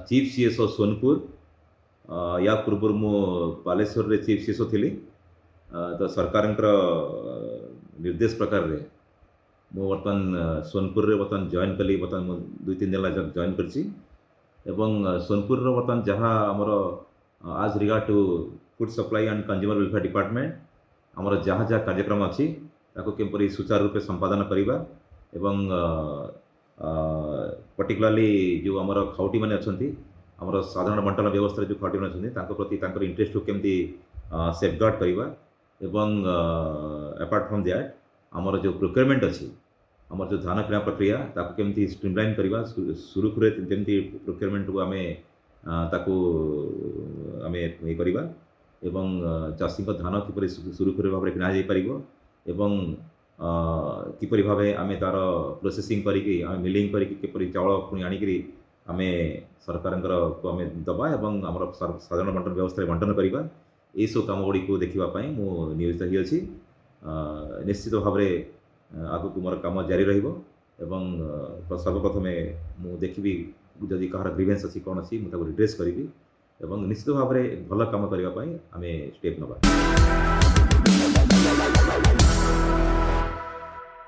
Chief CSO Sonepur. ୟା ପୂର୍ବରୁ ମୁଁ ବାଲେଶ୍ୱରରେ ଚିଫ୍ ସିଏସ୍ଓ ଥିଲି। ତ ସରକାରଙ୍କର ନିର୍ଦ୍ଦେଶ ପ୍ରକାରରେ ମୁଁ ବର୍ତ୍ତମାନ ସୋନପୁରରେ ବର୍ତ୍ତମାନ ଜଏନ୍ କଲି। ବର୍ତ୍ତମାନ ମୁଁ 2-3 ଦିନ ହେଲା ଜଏନ୍ କରିଛି ଏବଂ ସୋନପୁରର ବର୍ତ୍ତମାନ ଯାହା ଆମର as regard to food supply and consumer welfare department ଆମର ଯାହା ଯାହା କାର୍ଯ୍ୟକ୍ରମ ଅଛି ତାକୁ କିପରି ସୁଚାରୁ ରୂପେ ସମ୍ପାଦନ କରିବା ଏବଂ पर्टिकुलाली जो आमर खाउटी मैंने अच्छा आमर साधारण बंटन व्यवस्था जो खाउटी मैंने अच्छा प्रति इंटरेस्ट को केमती सेफगार्ड करवा एवं अपार्ट फ्रॉम दैट आमर जो प्रोक्योरमेंट अच्छी आमर जो धान किणा प्रक्रिया ताकू केमती स्ट्रीमलाइन करवा सुरुखुरे जमी प्रोक्योरमेंट को आम ताकू आम ये करवा एवं चाषी धान किपर सुरुखुरे भाव में किणा जापर एवं किपरि भाव आम तार प्रोसेसिंग करी मिलिंग करी चाउल पुणी आणिक आम सरकार को आम दबा एवं आम साधारण बंटन व्यवस्था बंटन करवा यही सब कम गुड़ी को देखापी मुझे नियोजित ही अच्छी। निश्चित भाव आगक मोर कम जारी रही सर्वप्रथम मुझे देखी जदि कहार ग्रीवेन्स अच्छी कौन अच्छी मुझे रिड्रेस करी निश्चित भाव में भल कम करने आम स्टेप नवा।